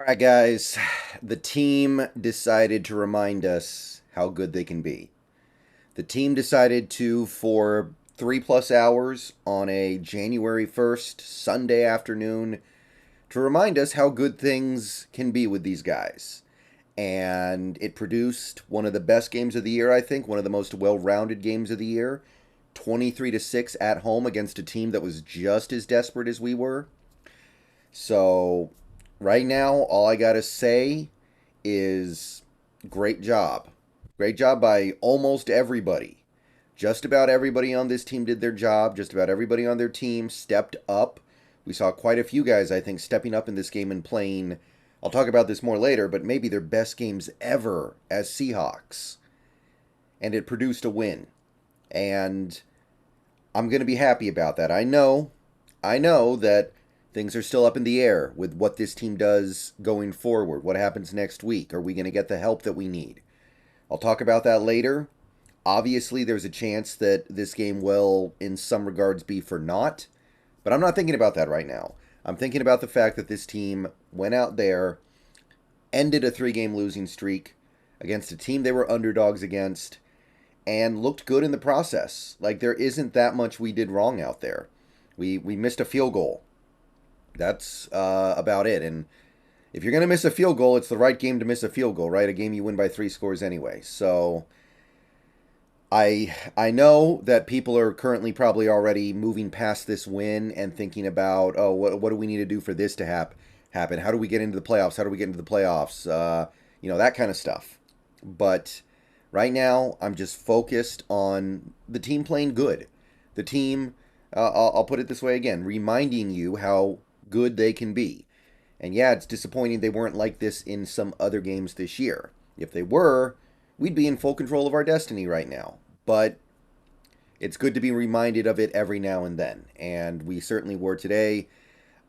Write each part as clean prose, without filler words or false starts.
All right, guys. The team decided to remind us how good they can be. The team decided to, for 3+ hours on a January 1st Sunday afternoon, to remind us how good things can be with these guys. And it produced one of the best games of the year, I think, one of the most well rounded games of the year. 23-6 at home against a team that was just as desperate as we were. So right now, all I gotta say is great job. Great job by almost everybody. Just about everybody on this team did their job. Just about everybody on their team stepped up. We saw quite a few guys, I think, stepping up in this game and playing. I'll talk about this more later, but maybe their best games ever as Seahawks. And it produced a win. And I'm going to be happy about that. I know that things are still up in the air with what this team does going forward. What happens next week? Are we going to get the help that we need? I'll talk about that later. Obviously, there's a chance that this game will, in some regards, be for naught. But I'm not thinking about that right now. I'm thinking about the fact that this team went out there, ended a 3-game losing streak against a team they were underdogs against, and looked good in the process. Like, there isn't that much we did wrong out there. We missed a field goal. That's about it. And if you're going to miss a field goal, it's the right game to miss a field goal, right? A game you win by 3 scores anyway. So I know that people are currently probably already moving past this win and thinking about, oh, what do we need to do for this to happen? How do we get into the playoffs? How do we get into the playoffs? That kind of stuff. But right now, I'm just focused on the team playing good. The team, I'll put it this way again, reminding you how good they can be. And yeah, it's disappointing they weren't like this in some other games this year. If they were, we'd be in full control of our destiny right now. But it's good to be reminded of it every now and then. And we certainly were today.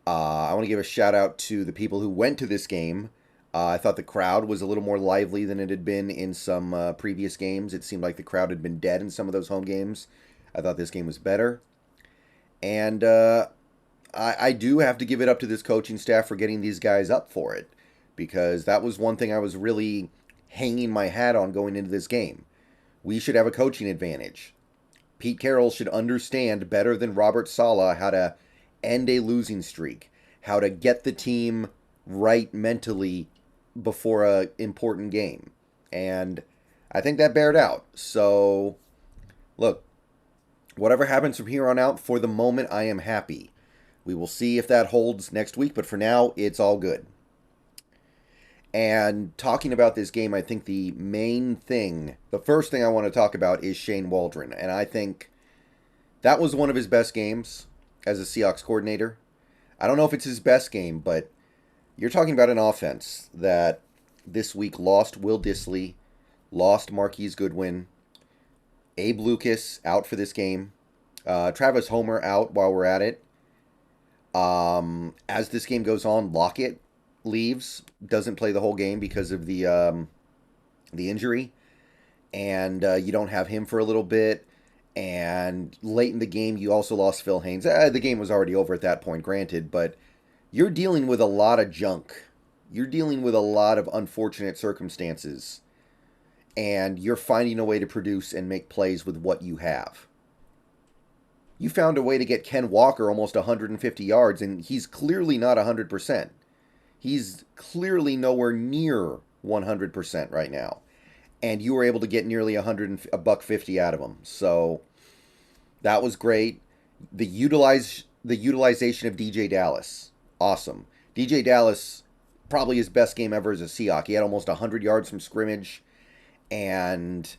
I want to give a shout out to the people who went to this game. I thought the crowd was a little more lively than it had been in some previous games. It seemed like the crowd had been dead in some of those home games. I thought this game was better. And I do have to give it up to this coaching staff for getting these guys up for it. Because that was one thing I was really hanging my hat on going into this game. We should have a coaching advantage. Pete Carroll should understand better than Robert Saleh how to end a losing streak, how to get the team right mentally before a important game. And I think that bared out. So, look, whatever happens from here on out, for the moment, I am happy. We will see if that holds next week, but for now, it's all good. And talking about this game, I think the main thing, the first thing I want to talk about is Shane Waldron. And I think that was one of his best games as a Seahawks coordinator. I don't know if it's his best game, but you're talking about an offense that this week lost Will Dissly, lost Marquise Goodwin, Abe Lucas out for this game, Travis Homer out while we're at it. As this game goes on, Lockett leaves, doesn't play the whole game because of the injury, and you don't have him for a little bit. And late in the game, you also lost Phil Haynes. The game was already over at that point, granted, but you're dealing with a lot of junk. You're dealing with a lot of unfortunate circumstances, and you're finding a way to produce and make plays with what you have. You found a way to get Ken Walker almost 150 yards, and he's clearly not 100%. He's clearly nowhere near 100% right now. And you were able to get nearly a buck 50 out of him. So that was great. The utilization of DJ Dallas, awesome. DJ Dallas, probably his best game ever as a Seahawk. He had almost 100 yards from scrimmage, and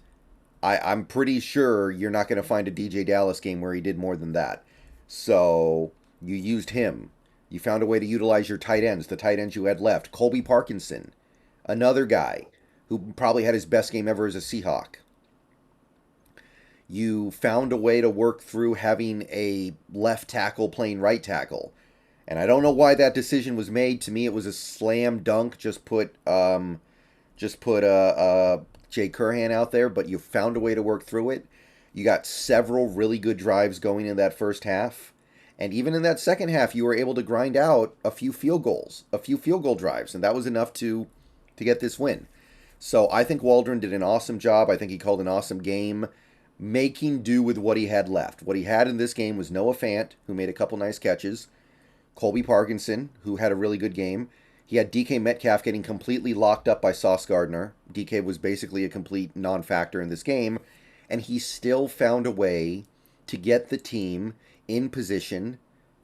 I'm pretty sure you're not going to find a DJ Dallas game where he did more than that. So you used him. You found a way to utilize your tight ends, the tight ends you had left. Colby Parkinson, another guy who probably had his best game ever as a Seahawk. You found a way to work through having a left tackle playing right tackle. And I don't know why that decision was made. To me, it was a slam dunk. Just put Jay Curhan out there, but you found a way to work through it. You got several really good drives going in that first half. And even in that second half, you were able to grind out a few field goals, a few field goal drives, and that was enough to get this win. So I think Waldron did an awesome job. I think he called an awesome game, making do with what he had left. What he had in this game was Noah Fant, who made a couple nice catches, Colby Parkinson, who had a really good game. He had DK Metcalf getting completely locked up by Sauce Gardner. DK was basically a complete non-factor in this game, and he still found a way to get the team in position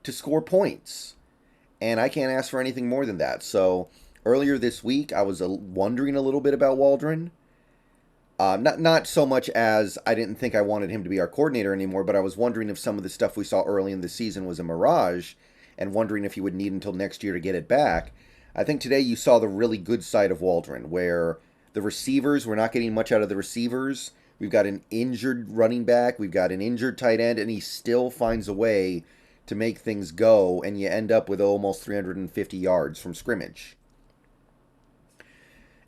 to score points. And I can't ask for anything more than that. So earlier this week, I was wondering a little bit about Waldron. Not so much as I didn't think I wanted him to be our coordinator anymore, but I was wondering if some of the stuff we saw early in the season was a mirage, and wondering if he would need until next year to get it back. I think today you saw the really good side of Waldron, where the receivers, we're not getting much out of the receivers. We've got an injured running back, we've got an injured tight end, and he still finds a way to make things go, and you end up with almost 350 yards from scrimmage.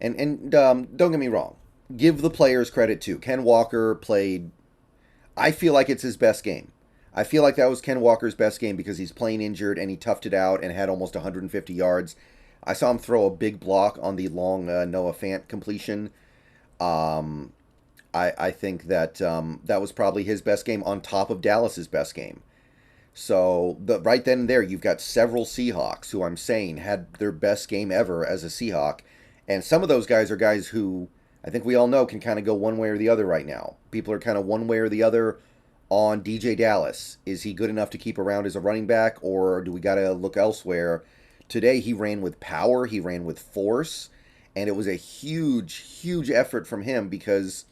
And don't get me wrong. Give the players credit too. Ken Walker played, I feel like it's his best game. I feel like that was Ken Walker's best game because he's playing injured and he toughed it out and had almost 150 yards. I saw him throw a big block on the long Noah Fant completion. I think that that was probably his best game on top of Dallas's best game. So right then and there, you've got several Seahawks who I'm saying had their best game ever as a Seahawk. And some of those guys are guys who I think we all know can kind of go one way or the other right now. People are kind of one way or the other on DJ Dallas. Is he good enough to keep around as a running back, or do we got to look elsewhere? Today he ran with power, he ran with force, and it was a huge, huge effort from him because,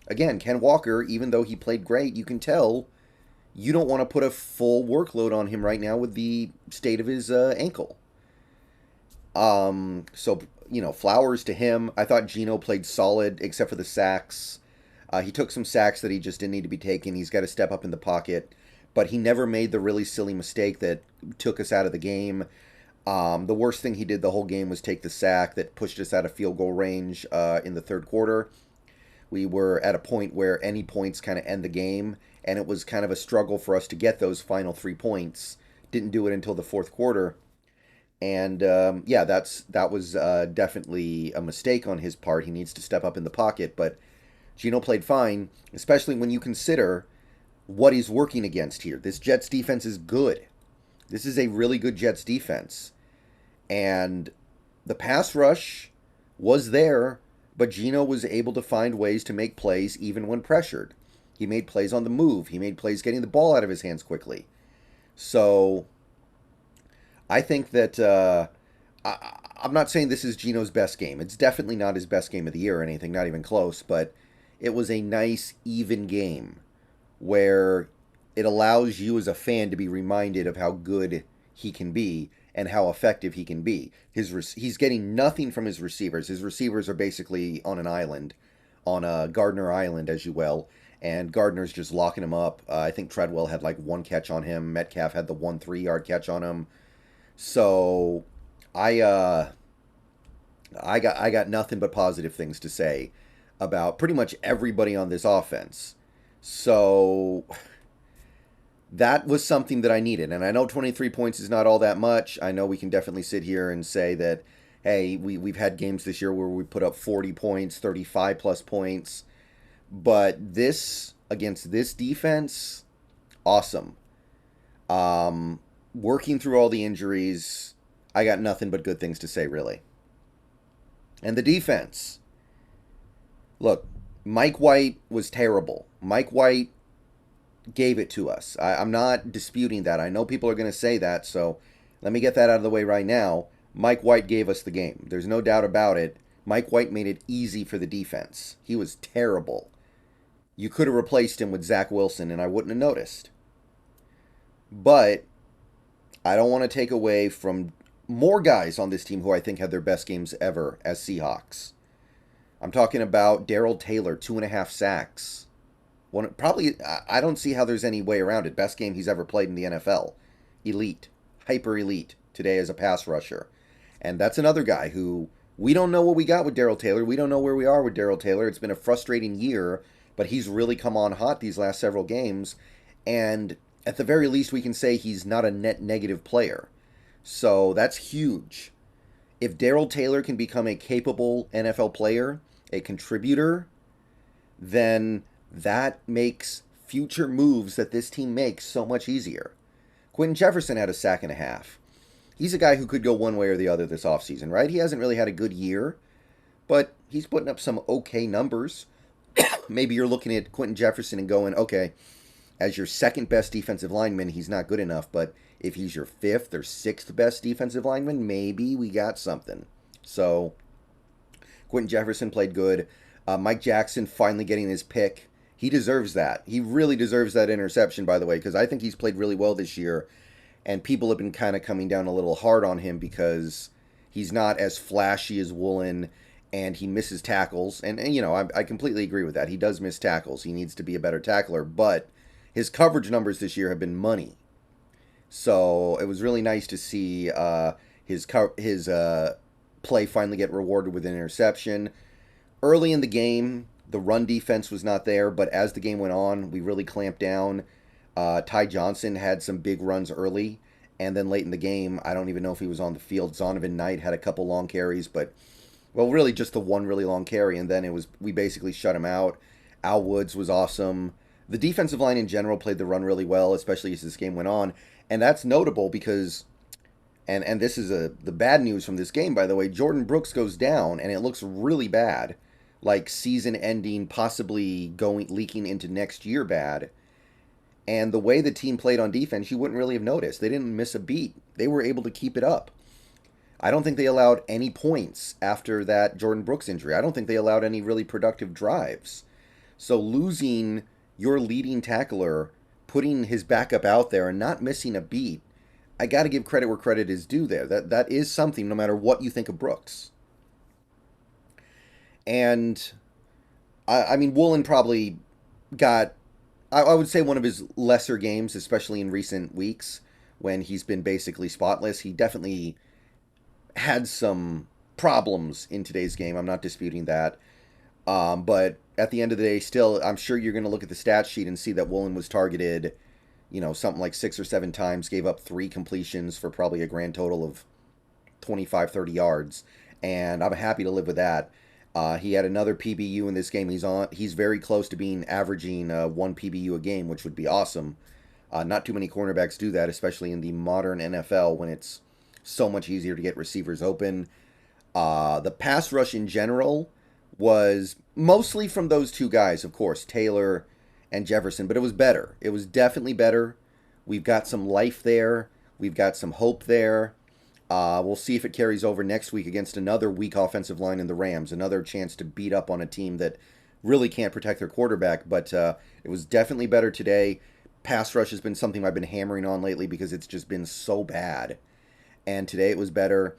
again, Ken Walker, even though he played great, you can tell you don't want to put a full workload on him right now with the state of his ankle. So, flowers to him. I thought Geno played solid, except for the sacks. He took some sacks that he just didn't need to be taken. He's got to step up in the pocket. But he never made the really silly mistake that took us out of the game. The worst thing he did the whole game was take the sack that pushed us out of field goal range in the third quarter. We were at a point where any points kind of end the game, and it was kind of a struggle for us to get those final 3 points. Didn't do it until the fourth quarter. And, that was definitely a mistake on his part. He needs to step up in the pocket, but Geno played fine, especially when you consider what he's working against here. This Jets defense is good. This is a really good Jets defense. And the pass rush was there, but Geno was able to find ways to make plays even when pressured. He made plays on the move. He made plays getting the ball out of his hands quickly. So I think that I'm not saying this is Geno's best game. It's definitely not his best game of the year or anything, not even close, but it was a nice, even game where it allows you as a fan to be reminded of how good he can be and how effective he can be. He's getting nothing from his receivers. His receivers are basically on an island, on a Gardner Island, as you will, and Gardner's just locking him up. I think Treadwell had like one catch on him. Metcalf had the 1 3-yard catch on him. So I got nothing but positive things to say about pretty much everybody on this offense. So that was something that I needed. And I know 23 points is not all that much. I know we can definitely sit here and say that, hey, we've had games this year where we put up 40 points, 35 plus points. But this, against this defense, awesome. Working through all the injuries, I got nothing but good things to say, really. And the defense. Look, Mike White was terrible. Mike White gave it to us. I'm not disputing that. I know people are going to say that, so let me get that out of the way right now. Mike White gave us the game. There's no doubt about it. Mike White made it easy for the defense. He was terrible. You could have replaced him with Zach Wilson, and I wouldn't have noticed. But I don't want to take away from more guys on this team who I think had their best games ever as Seahawks. I'm talking about Darrell Taylor, 2.5 sacks. I don't see how there's any way around it. Best game he's ever played in the NFL. Elite. Hyper elite today as a pass rusher. And that's another guy who, we don't know what we got with Darrell Taylor. We don't know where we are with Darrell Taylor. It's been a frustrating year, but he's really come on hot these last several games. And At the very least, we can say he's not a net negative player. So that's huge. If Darrell Taylor can become a capable NFL player, a contributor, then that makes future moves that this team makes so much easier. Quentin Jefferson had a sack and a half. He's a guy who could go one way or the other this offseason, right? He hasn't really had a good year, but he's putting up some okay numbers. Maybe you're looking at Quentin Jefferson and going, okay, as your second best defensive lineman, he's not good enough, but if he's your fifth or sixth best defensive lineman, maybe we got something. So, Quentin Jefferson played good. Mike Jackson finally getting his pick. He deserves that. He really deserves that interception, by the way, because I think he's played really well this year. And people have been kind of coming down a little hard on him because he's not as flashy as Woolen and he misses tackles. And you know, I completely agree with that. He does miss tackles. He needs to be a better tackler. But his coverage numbers this year have been money. So it was really nice to see his play finally get rewarded with an interception. Early in the game, the run defense was not there, but as the game went on, we really clamped down. Ty Johnson had some big runs early, and then late in the game, I don't even know if he was on the field. Zonovan Knight had a couple long carries, but, well, really just the one really long carry, and then we basically shut him out. Al Woods was awesome. The defensive line in general played the run really well, especially as this game went on, and that's notable because, and this is the bad news from this game, by the way, Jordan Brooks goes down, and it looks really bad, like season ending, possibly leaking into next year bad. And the way the team played on defense, you wouldn't really have noticed. They didn't miss a beat. They were able to keep it up. I don't think they allowed any points after that Jordan Brooks injury. I don't think they allowed any really productive drives. So losing your leading tackler, putting his backup out there and not missing a beat, I got to give credit where credit is due there. That is something no matter what you think of Brooks. And, I mean, Woolen probably got, I would say, one of his lesser games, especially in recent weeks when he's been basically spotless. He definitely had some problems in today's game. I'm not disputing that. But at the end of the day, still, I'm sure you're going to look at the stat sheet and see that Woolen was targeted, you know, something like 6 or 7 times, gave up 3 completions for probably a grand total of 25, 30 yards. And I'm happy to live with that. He had another PBU in this game. He's very close to being averaging 1 PBU a game, which would be awesome. Not too many cornerbacks do that, especially in the modern NFL when it's so much easier to get receivers open. The pass rush in general was mostly from those two guys, of course, Taylor and Jefferson, but it was better. It was definitely better. We've got some life there. We've got some hope there. We'll see if it carries over next week against another weak offensive line in the Rams. Another chance to beat up on a team that really can't protect their quarterback. But it was definitely better today. Pass rush has been something I've been hammering on lately because it's just been so bad. And today it was better.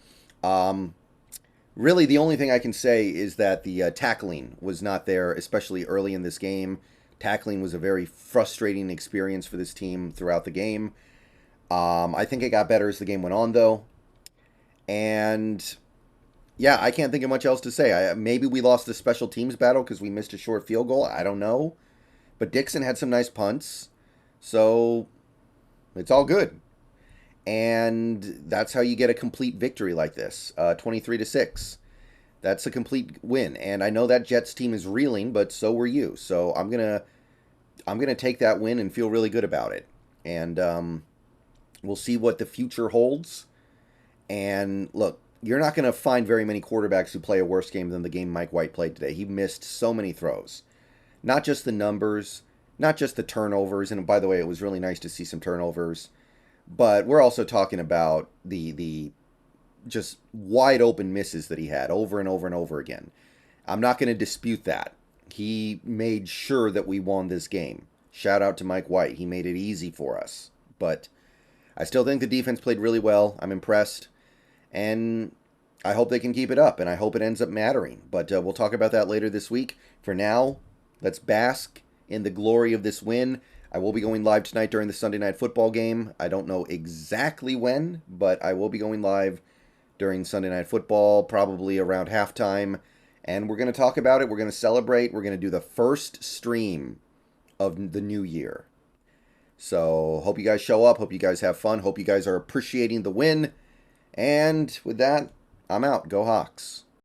Really, the only thing I can say is that the tackling was not there, especially early in this game. Tackling was a very frustrating experience for this team throughout the game. I think it got better as the game went on, though. And yeah, I can't think of much else to say. Maybe we lost the special teams battle because we missed a short field goal. I don't know. But Dixon had some nice punts. So it's all good. And that's how you get a complete victory like this. 23-6. That's a complete win. And I know that Jets team is reeling, but so were you. So I'm gonna take that win and feel really good about it. And we'll see what the future holds. And look, you're not going to find very many quarterbacks who play a worse game than the game Mike White played today. He missed so many throws. Not just the numbers, not just the turnovers. And by the way, it was really nice to see some turnovers. But we're also talking about the just wide open misses that he had over and over and over again. I'm not going to dispute that. He made sure that we won this game. Shout out to Mike White. He made it easy for us. But I still think the defense played really well. I'm impressed. And I hope they can keep it up, and I hope it ends up mattering. But we'll talk about that later this week. For now, let's bask in the glory of this win. I will be going live tonight during the Sunday Night Football game. I don't know exactly when, but I will be going live during Sunday Night Football, probably around halftime. And we're going to talk about it. We're going to celebrate. We're going to do the first stream of the new year. So hope you guys show up. Hope you guys have fun. Hope you guys are appreciating the win. And with that, I'm out. Go Hawks.